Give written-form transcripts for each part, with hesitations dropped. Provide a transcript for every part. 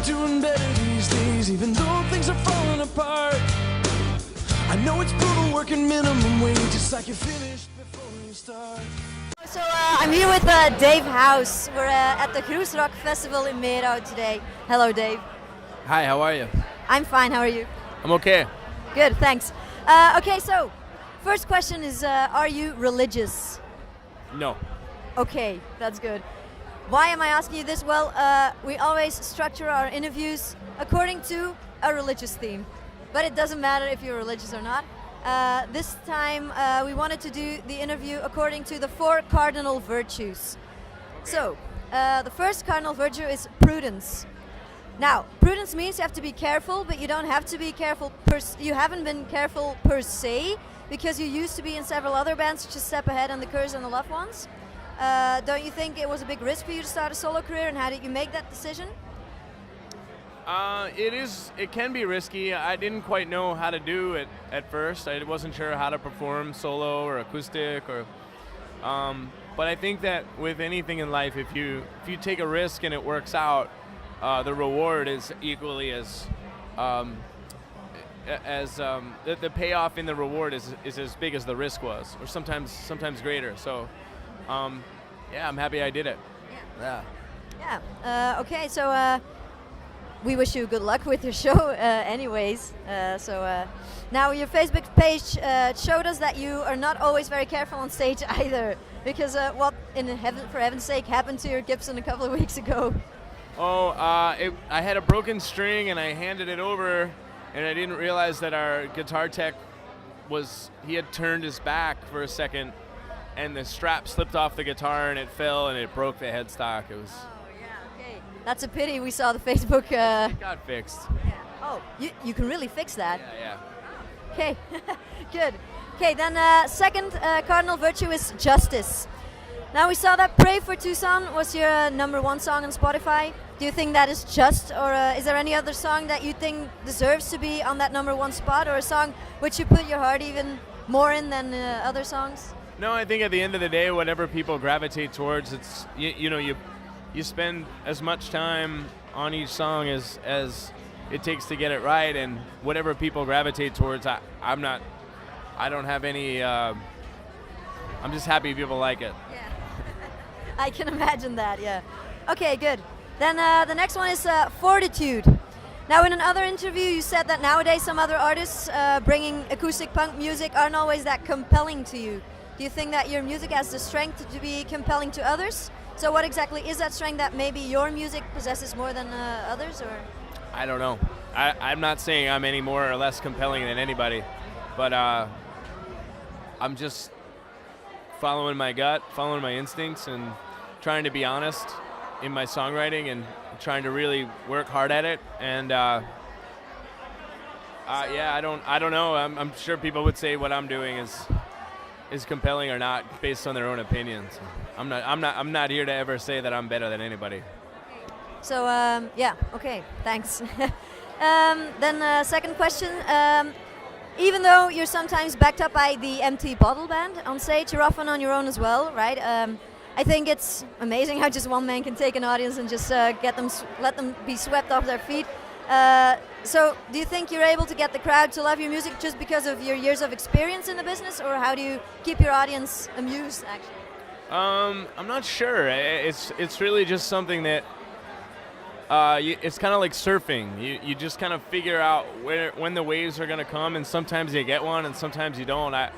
doing better these days, even though things are falling apart. I know it's brutal working minimum wage, it's like you're finished before you start. So I'm here with Dave Hause. We're at the Groezrock festival in Meerhout today. Hello, Dave. Hi, how are you? I'm fine, how are you? I'm okay. Good, thanks. Okay, so first question is, are you religious? No. Okay, that's good. Why am I asking you this? Well, we always structure our interviews according to a religious theme. But it doesn't matter if you're religious or not. This time we wanted to do the interview according to the 4 Cardinal Virtues. So, the first Cardinal Virtue is prudence. Now, prudence means you have to be careful, but you don't have to be careful. You haven't been careful per se, because you used to be in several other bands, such as Step Ahead and The Curse and The Loved Ones. Don't you think it was a big risk for you to start a solo career, and how did you make that decision? It can be risky. I didn't quite know how to do it at first. I wasn't sure how to perform solo or acoustic, but I think that with anything in life, if you take a risk and it works out, the reward is equally the payoff in the reward is as big as the risk was, or sometimes greater. So, yeah, I'm happy I did it. Yeah. Okay, so. We wish you good luck with your show anyways. Now your Facebook page showed us that you are not always very careful on stage either. Because what, for heaven's sake, happened to your Gibson a couple of weeks ago? Oh, I had a broken string and I handed it over, and I didn't realize that our guitar tech he had turned his back for a second, and the strap slipped off the guitar and it fell and it broke the headstock. It was... That's a pity. We saw the Facebook. It got fixed. Yeah. Oh, you can really fix that. Yeah. Okay, good. Okay, then second Cardinal Virtue is justice. Now we saw that "Pray for Tucson" was your #1 song on Spotify. Do you think that is just, or is there any other song that you think deserves to be on that #1 spot, or a song which you put your heart even more in than other songs? No, I think at the end of the day, whatever people gravitate towards, it's you spend as much time on each song as it takes to get it right, and whatever people gravitate towards, I don't have any, I'm just happy people like it. Yeah, I can imagine that, yeah. Okay, good. Then the next one is fortitude. Now in another interview you said that nowadays some other artists bringing acoustic punk music aren't always that compelling to you. Do you think that your music has the strength to be compelling to others? So what exactly is that strength that maybe your music possesses more than others, or? I don't know. I'm not saying I'm any more or less compelling than anybody, but I'm just following my gut, following my instincts, and trying to be honest in my songwriting and trying to really work hard at it. And yeah, I don't know. I'm sure people would say what I'm doing is compelling or not based on their own opinions. I'm not here to ever say that I'm better than anybody. So yeah, okay, thanks. Then second question. Even though you're sometimes backed up by the Empty Bottle Band on stage, you're often on your own as well, right? I think it's amazing how just one man can take an audience and just let them be swept off their feet. So do you think you're able to get the crowd to love your music just because of your years of experience in the business, or how do you keep your audience amused, actually? I'm not sure. It's really just something that it's kind of like surfing. You just kind of figure out when the waves are going to come, and sometimes you get one and sometimes you don't. I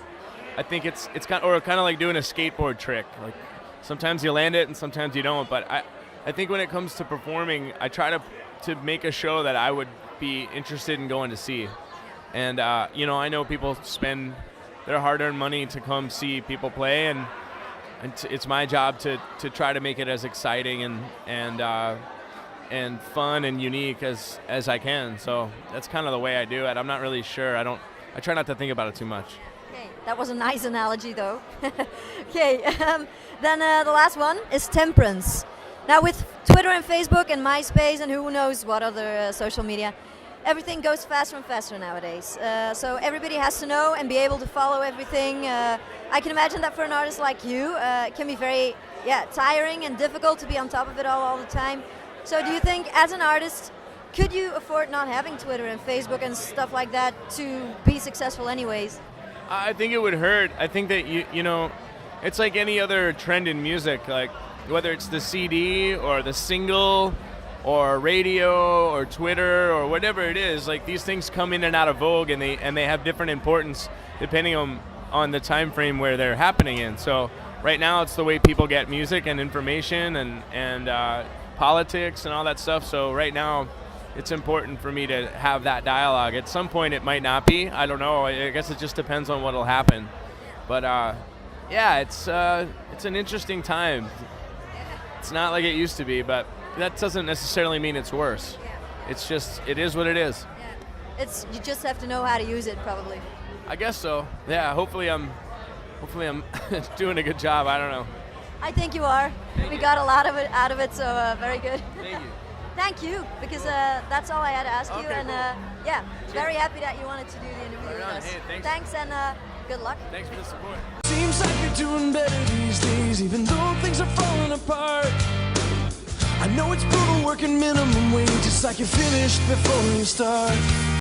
think it's kind of like doing a skateboard trick. Like sometimes you land it and sometimes you don't. But I think when it comes to performing, I try to make a show that I would be interested in going to see. And I know people spend their hard-earned money to come see people play, and it's my job to try to make it as exciting and fun and unique as I can. So that's kind of the way I do it. I'm not really sure. I try not to think about it too much. Okay, that was a nice analogy, though. Okay, then the last one is temperance. Now with Twitter and Facebook and MySpace and who knows what other social media, everything goes faster and faster nowadays. So everybody has to know and be able to follow everything. I can imagine that for an artist like you, it can be very tiring and difficult to be on top of it all the time. So do you think as an artist, could you afford not having Twitter and Facebook and stuff like that to be successful anyways? I think it would hurt. I think that you know, it's like any other trend in music, like whether it's the CD or the single or radio or Twitter or whatever it is, like these things come in and out of vogue, and they have different importance depending on the time frame where they're happening in. So right now it's the way people get music and information and politics and all that stuff. So right now it's important for me to have that dialogue. At some point it might not be. I don't know. I guess it just depends on what'll happen. But yeah, it's an interesting time. It's not like it used to be, but that doesn't necessarily mean it's worse. It's just, it is what it is. You just have to know how to use it, probably. I guess so. Yeah, hopefully I'm doing a good job. I don't know. I think you are. We got a lot of it out of it, so very good. Thank you. Thank you, because that's all I had to ask you, Okay, and cool. yeah, very happy that you wanted to do the interview with us. Hey, thanks, and good luck. Thanks for the support. Seems like you're doing better these days, even though things are falling apart. I know it's brutal working minimum wage, it's like you're finished before you start.